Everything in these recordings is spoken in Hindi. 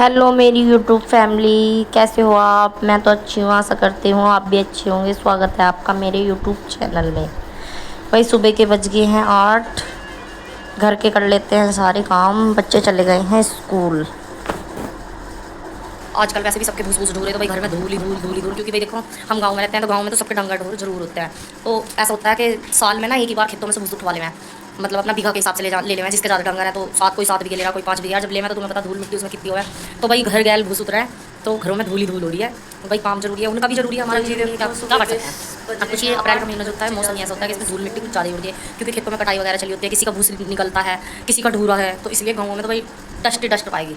हेलो मेरी यूट्यूब फैमिली, कैसे हो आप? मैं तो अच्छी हूँ, आशा करती हूँ आप भी अच्छे होंगे। स्वागत है आपका मेरे यूट्यूब चैनल में। वही सुबह के बज गए हैं 8। घर के कर लेते हैं सारे काम, बच्चे चले गए हैं स्कूल। आजकल वैसे भी सबके भूस भूस ढूंढ रहे, तो भाई घर में धूल ही धूल धूल ही धूल, क्योंकि भाई देखो हम गांव में रहते हैं, तो गांव में तो सबके डंगर ढोर जरूर होते हैं। तो ऐसा होता है कि साल में ना एक ही बार खेतों में से भूस उठवा ले, मैं मतलब अपना बीघा के हिसाब से ले ले, जिसके ज़्यादा डंगर है तो सात, कोई 7 बीघे ले रहा, कोई 5 बीघे। जब ले मैं तो तुम्हें पता धूल मिट्टी उसमें कितनी हो है, तो भाई घर गैल भूस उतरा है, तो घरों में धूल ही धूल हो रही है। तो भाई काम जरूरी है, उनका भी जरूरी है, हमारा भी जरूरी है। क्या क्या कर सकते हैं। अब कुछ ये अप्रैल का महीना जो होता है, मौसम ऐसा होता है कि इसमें धूल मिट्टी कुछ ज़्यादा ही होती है, क्योंकि खेतों में कटाई वगैरह चली होती है, किसी का भूस निकलता है, किसी का ढूरा है, तो इसलिए गाँव में तो भाई डस्ट डस्ट पाएगी।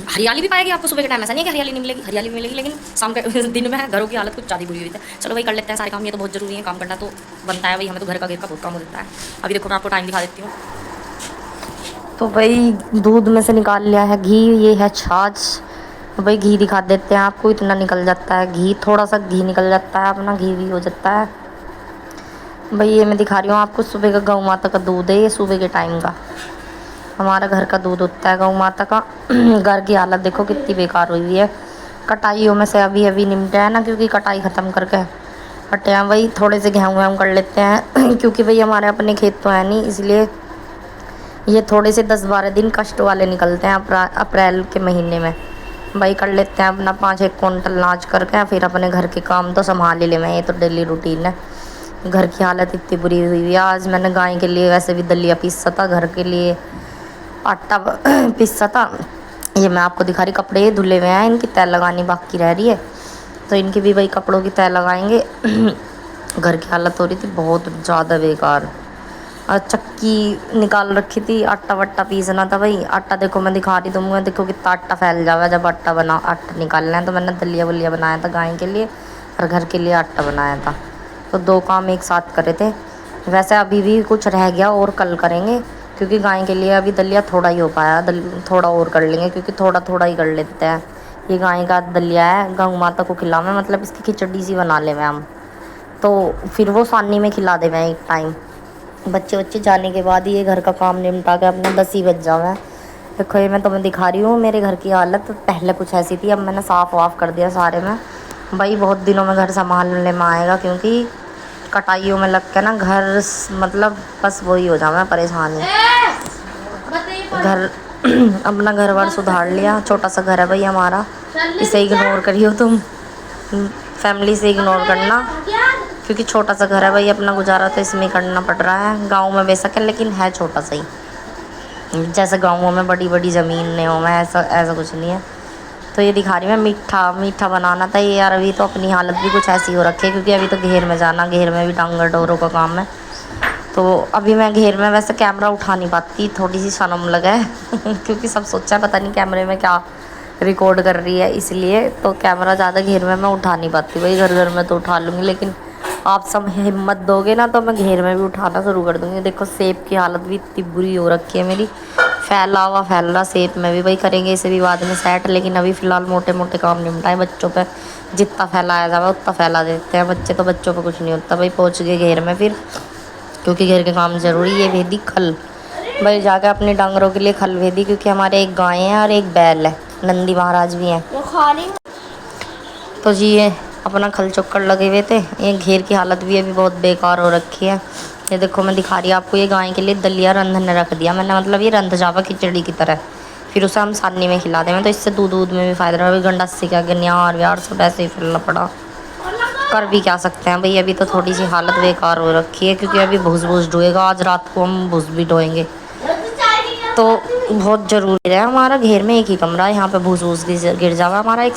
हरियाली भी पाएगी आपको सुबह के टाइम, ऐसा नहीं है कि हरियाली नहीं मिलेगी, हरियाली भी मिलेगी, लेकिन शाम के दिन में घरों की हालत कुछ ज़्यादा बुरी हुई है। चलो भाई कर लेते हैं सारे काम, ये तो बहुत जरूरी है, काम करना तो बनता है भाई, हमें तो घर का बहुत काम हो जाता है। अभी देखो मैं आपको टाइम दिखा देती हूँ। तो भाई दूध में से निकाल लिया है घी, ये है छाछ। तो भाई घी दिखा देते हैं आपको, इतना निकल जाता है घी, थोड़ा सा घी निकल जाता है, अपना घी भी हो जाता है। भाई ये मैं दिखा रही हूँ आपको, सुबह का गौ माता का दूध है, ये सुबह के टाइम का हमारा घर का दूध होता है गौ माता का। घर की हालत देखो कितनी बेकार हुई है, कटाइयों में से अभी अभी निपटे हैं ना, क्योंकि कटाई ख़त्म करके हटे हैं। वही थोड़े से गेहूँ वेहूँ कर लेते हैं क्योंकि भाई हमारे अपने खेत तो है नहीं, इसलिए ये थोड़े से 10-12 दिन कष्ट वाले निकलते हैं अप्रैल के महीने में। भाई कर लेते हैं अपना 5-1 कुंटल अनाज करके, फिर अपने घर के काम तो संभाल ही ले मैं, ये तो डेली रूटीन है। घर की हालत इतनी बुरी हुई है। आज मैंने गाय के लिए वैसे भी दलिया पीसा था, घर के लिए आटा पिसा था। ये मैं आपको दिखा रही, कपड़े धुले हुए हैं, इनकी तय लगानी बाकी रह रही है, तो इनकी भी भाई कपड़ों की तय लगाएंगे। घर की हालत हो रही थी बहुत ज़्यादा बेकार। और चक्की निकाल रखी थी, आटा वट्टा पीसना था भाई। आटा देखो मैं दिखा रही दूँगा, देखो कितना आटा फैल जाएगा जब आटा निकालना है। तो मैंने दलिया वलिया बनाया था गाय के लिए, और घर के लिए आटा बनाया था, तो 2 काम एक साथ करे थे। वैसे अभी भी कुछ रह गया और कल करेंगे, क्योंकि गाय के लिए अभी दलिया थोड़ा ही हो पाया, थोड़ा और कर लेंगे, क्योंकि थोड़ा थोड़ा ही कर लेते हैं। ये गाय का दलिया है, गौ माता को खिलावे, मतलब इसकी खिचड़ी सी बना ले हम, तो फिर वो सानी में खिला दे मैं एक टाइम। बच्चे जाने के बाद ये घर का काम निपटा के अपना 10 ही बज जावे। देखो ये मैं तुम्हें दिखा रही हूँ मेरे घर की हालत, पहले कुछ ऐसी थी, अब मैंने साफ़ वाफ कर दिया सारे में। भाई बहुत दिनों में घर संभालने में आएगा, क्योंकि कटाइयों में लग के ना घर मतलब बस वही हो जाए परेशानी। घर अपना घर बार सुधार लिया, छोटा सा घर है भाई हमारा, इसे इग्नोर करियो तुम, फैमिली से इग्नोर करना, क्योंकि छोटा सा घर है भाई, अपना गुजारा तो इसमें ही करना पड़ रहा है। गाँव में बेशक है, लेकिन है छोटा सा ही, जैसे गाँवों में बड़ी बड़ी ज़मीनें हो में, ऐसा ऐसा कुछ नहीं है। तो ये दिखा रही मैं मीठा बनाना था ये यार, अभी तो अपनी हालत भी कुछ ऐसी हो रखी है, क्योंकि अभी तो घेर में जाना, घेर में भी डांगर डोरों का काम है। तो अभी मैं घेर में वैसे कैमरा उठा नहीं पाती, थोड़ी सी शर्म लगा है क्योंकि सब सोचा है पता नहीं कैमरे में क्या रिकॉर्ड कर रही है, इसलिए तो कैमरा ज़्यादा घेर में मैं उठा नहीं पाती। भाई घर घर में तो उठा लूँगी, लेकिन आप सब हिम्मत दोगे ना तो मैं घेर में भी उठाना शुरू कर दूँगी। देखो सेब की हालत भी इतनी बुरी हो रखी है मेरी, फैल रहा सेब में भी। भाई करेंगे इसे भी बाद में सेट, लेकिन अभी फ़िलहाल मोटे मोटे काम निपटाएं। बच्चों पे जितना फैलाया जाए उतना फैला देते हैं बच्चे, तो बच्चों पे कुछ नहीं होता। भाई पहुँच गए घेर में फिर, क्योंकि घर के काम ज़रूरी है। भेदी खल, भाई जाकर अपने डांगरों के लिए खल भेदी, क्योंकि हमारे एक गाय है और एक बैल है, नंदी महाराज भी हैं। तो जी ये अपना खल चक्कर लगे हुए थे। ये घेर की हालत भी अभी बहुत बेकार हो रखी है। ये देखो मैं दिखा रही हूँ आपको, ये गाय के लिए दलिया रंधन रख दिया मैंने, मतलब ये रंध जावा खिचड़ी की तरह, फिर उसे हम सानी में खिला दें। तो इससे दूध में भी फ़ायदा रहा। गंडासी का गनियार व्यार सब ऐसे ही फैलना पड़ा, कर भी क्या सकते हैं भाई। अभी तो थोड़ी सी हालत बेकार हो रखी है, क्योंकि अभी भूस भूस ढोएगा, आज रात को हम भूस भी ढोएंगे, तो बहुत ज़रूरी है। हमारा घेर में एक ही कमरा है, यहाँ पे भूस भूस गिर जावा हमारा एक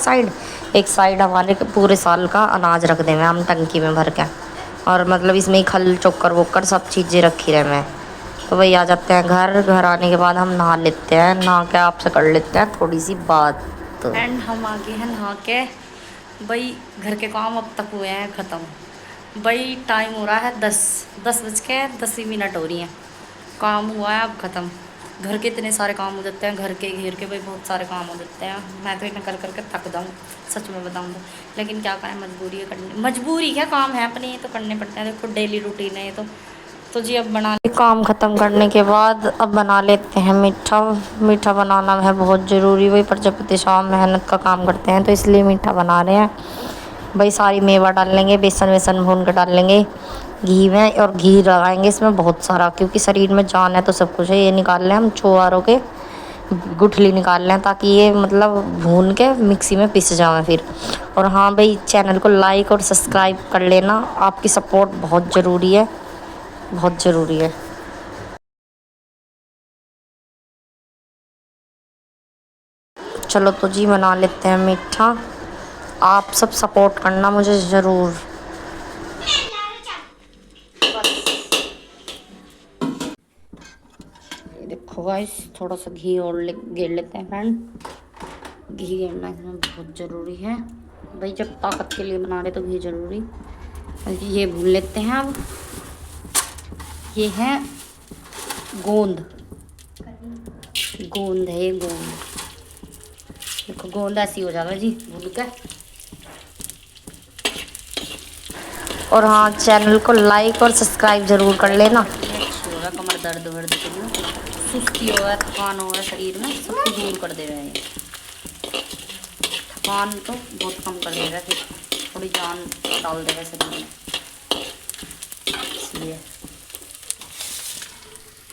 साइड हमारे पूरे साल का अनाज रख दें हम टंकी में भर के, और मतलब इसमें ही खल चोकर वोकर सब चीज़ें रखी रहे मैं। तो भाई आ जाते हैं घर आने के बाद हम नहा लेते हैं, नहा के आपसे कर लेते हैं थोड़ी सी बात। एंड हम आ गए हैं नहा के। भाई घर के काम अब तक हुए हैं ख़त्म। भाई टाइम हो रहा है 10 बज के 10 ही मिनट हो रही हैं, काम हुआ है अब ख़त्म। घर के इतने सारे काम हो जाते हैं, घर के घेर के भाई बहुत सारे काम हो जाते हैं। मैं तो इन्हें कर करके थक जाऊँ, सच में बताऊँ तो, लेकिन क्या करें, मजबूरी है करनी, मजबूरी क्या, काम है अपने, ये तो करने पड़ते हैं। देखो डेली रूटीन है ये तो, तो जी अब काम ख़त्म करने के बाद अब बना लेते हैं मीठा। मीठा बनाना है बहुत ज़रूरी भाई, प्रजापति शाम मेहनत का काम करते हैं तो इसलिए मीठा बना रहे हैं भाई। सारी मेवा डाल लेंगे, बेसन वेसन भून कर डाल लेंगे घी में, और घी लगाएंगे इसमें बहुत सारा, क्योंकि शरीर में जान है तो सब कुछ है। ये निकाल लें हम छुहारों के गुठली निकाल लें, ताकि ये मतलब भून के मिक्सी में पिस जाए फिर। और हाँ भाई, चैनल को लाइक और सब्सक्राइब कर लेना, आपकी सपोर्ट बहुत ज़रूरी है, बहुत ज़रूरी है। चलो तो जी बना लेते हैं मीठा, आप सब सपोर्ट करना मुझे ज़रूर। देखो गाइस, थोड़ा सा घी और गेर लेते हैं फ्रेंड। घी गेरना इसमें बहुत ज़रूरी है भाई, जब ताकत के लिए बना रहे तो घी ज़रूरी। ये भून लेते हैं अब। ये है गोंद, गोंद है ये, गोंद। देखो गोंद ऐसी हो जाएगा जी भून के। और हाँ, चैनल को लाइक और सब्सक्राइब ज़रूर कर लेना। अच्छी होगा, कमर दर्द वर्द के लिए, सुस्ती हो है, थकान हो है शरीर में, सबको दूर कर दे रहे हैं। थकान तो बहुत कम कर देगा, फिर थोड़ी जान डाल देगा शरीर में, इसलिए।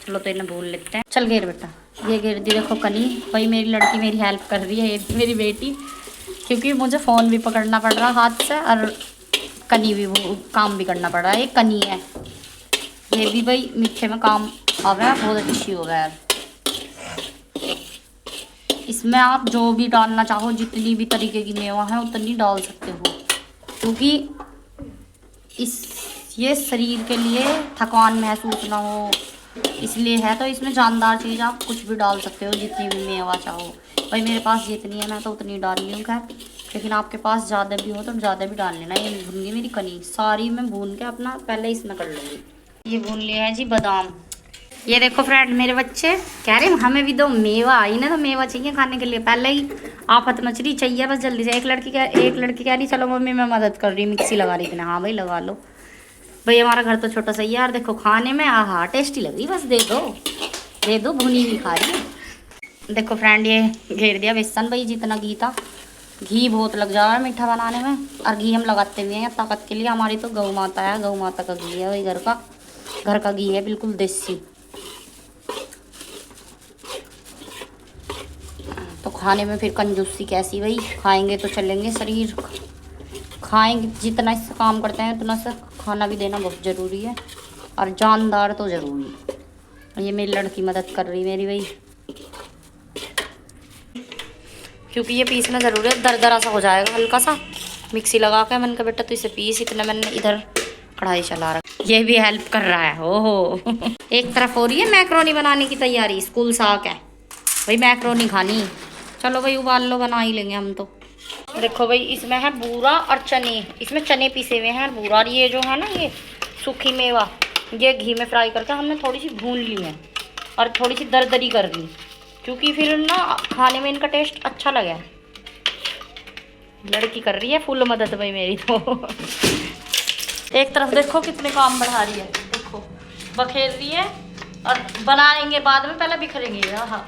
चलो तो इन्हें भून लेते हैं। चल घेर बेटा, ये घेर दी। देखो कनी भाई, मेरी लड़की मेरी हेल्प कर रही है, ये मेरी बेटी, क्योंकि मुझे फ़ोन भी पकड़ना पड़ रहा हाथ से और कनी भी, वो काम भी करना पड़ रहा है। ये कनी है, ये भी भाई मीठे में काम आ गया, बहुत अच्छी हो गया यार। इसमें आप जो भी डालना चाहो, जितनी भी तरीके की मेवा है उतनी डाल सकते हो, क्योंकि ये शरीर के लिए थकान महसूस ना हो इसलिए है। तो इसमें जानदार चीज़ आप कुछ भी डाल सकते हो, जितनी भी मेवा चाहो भाई। मेरे पास जितनी है मैं तो उतनी डाल रही हूँ खैर, लेकिन आपके पास ज़्यादा भी हो तो ज़्यादा भी डाल लेना। ये भून गई मेरी कनी, सारी मैं भून के अपना पहले इसमें कर लूँगी। ये भून लिया है जी बादाम। ये देखो फ्रेंड, मेरे बच्चे कह रहे हैं हमें भी दो मेवा, आई ना तो मेवा चाहिए खाने के लिए, पहले ही आफत मच रही, चाहिए बस जल्दी से। एक लड़की कह रही चलो मम्मी मैं मदद कर रही, मिक्सी लगा रही थी। हाँ भाई लगा लो भाई, हमारा घर तो छोटा सा ही यार। देखो खाने में आहा टेस्टी लग रही, बस दे दो, भुनी हुई खा रही। देखो फ्रेंड, ये घेर दिया बेसन भाई, जितना घी था। घी बहुत लग जा रहा है मीठा बनाने में, और घी हम लगाते भी हैं ताकत के लिए। हमारी तो गौ माता है, गौ माता का घी है भाई, घर का घी है, बिल्कुल देसी। तो खाने में फिर कंजूसी कैसी भाई, खाएंगे तो चलेंगे, शरीर खाएंगे जितना इससे काम करते हैं उतना से खाना भी देना बहुत ज़रूरी है, और जानदार तो ज़रूरी है। और ये मेरी लड़की मदद कर रही मेरी भाई, क्योंकि ये पीसना ज़रूरी है, दरदरा सा हो जाएगा हल्का सा। मिक्सी लगा के मैंने कहा बेटा तो इसे पीस, इतना मैंने इधर कढ़ाई चला रखा। ये भी हेल्प कर रहा है, ओहो। एक तरफ हो रही है मैक्रोनी बनाने की तैयारी, स्कूल से आके भाई मैक्रोनी खानी। चलो भाई उबाल लो, बना ही लेंगे हम तो। देखो भाई, इसमें है बूरा और चने, इसमें चने पीसे हुए हैं और बूरा। और ये जो है ना, ये सूखी मेवा, ये घी में फ्राई करके हमने थोड़ी सी भून ली है और थोड़ी सी दरदरी कर दी, क्योंकि फिर ना खाने में इनका टेस्ट अच्छा लगे। लड़की कर रही है फुल मदद भाई मेरी तो। एक तरफ देखो कितने काम बढ़ा रही है, देखो बखेर रही है और बनाएंगे बाद में, पहले बिखरेंगे। हाँ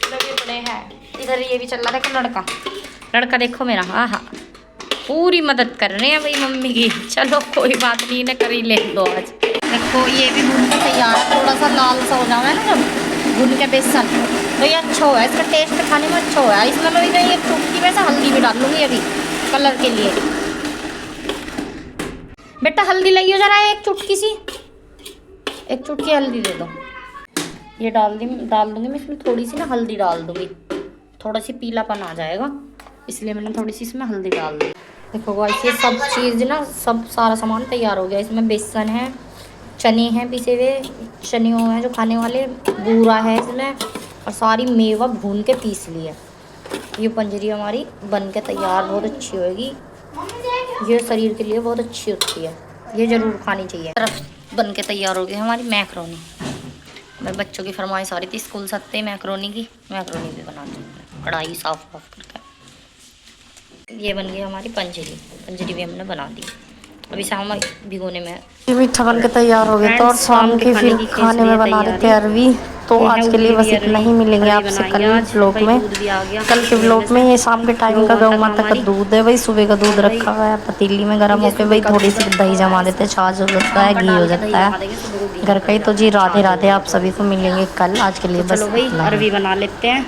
लगे पड़े हैं इधर। ये भी चल रहा, देखो लड़का देखो मेरा, हाँ पूरी मदद कर रहे हैं भाई मम्मी की। चलो कोई बात नहीं, इन्हें कर ही ले दो आज। देखो ये भी भून के तैयार है, थोड़ा सा लाल सा हो जाना है ना जब भून के बेसन, तो ये अच्छा हुआ है, इसका टेस्ट खाने में अच्छा हुआ है। इसमें मैं ये चुटकी में से हल्दी भी डाल लूँगी अभी कलर के लिए। बेटा हल्दी लाइयो जरा, एक चुटकी सी, एक चुटकी हल्दी दे दो। ये डाल दूँगी मैं इसमें, थोड़ी सी ना हल्दी डाल दूँगी, थोड़ा सी पीलापन आ जाएगा, इसलिए मैंने थोड़ी सी इसमें हल्दी डाल दी। देखो गाइस, ये सब चीज़ ना, सब सारा सामान तैयार हो गया। इसमें बेसन है, चने हैं पिसे हुए, चने हैं जो खाने वाले, बूरा है इसमें, और सारी मेवा भून के पीस ली है। ये पंजरी हमारी बन के तैयार, बहुत अच्छी होगी, ये शरीर के लिए बहुत अच्छी होती है, ये ज़रूर खानी चाहिए। तरफ बन के तैयार हो गई हमारी मैक्रोनी। मेरे बच्चों की फरमाइश आ रही थी स्कूल से आते ही मैक्रोनी की, मैक्रोनी भी बना दी, कढ़ाई साफ करके। ये बन गई हमारी पंजरी भी हमने बना दी। अभी शाम भिगोने में। ये मीठा बन के तैयार हो गया तो और फ्रेंड्स शाम के के फिर की खाने लिए में बना देते हैं तैयारी। अरवी। तो ये है आज के लिए उबली बस हुई इतना अरवी। ही, मिलेंगे अरवी आपसे बनाएंगे कल आज। ब्लॉग भाई में। दूध भी आ गया कल के धोने में ब्लॉग से। में ये शाम के टाइम का गौ माता माता का हमारी। दूध है भाई, सुबह का दूध और भाई रखा हुआ है पतीली में गर्म ये होके सुबह भाई, का थोड़ी दूध सी रखा दही हुआ है जमा देते ऐसे। हैं, छाछ हो सकता आम है, पर घी हो डाल के दही सकता जमा देंगे, सुबह को है घी घर का ही। निकल तो जाता जी है, राधे छाछ हो राधे, आप जाएगा सभी को थोड़ी। मिलेंगे कल। आज के लिए तो बस चलो भाई इतना ही। अरवी बना लेते हैं।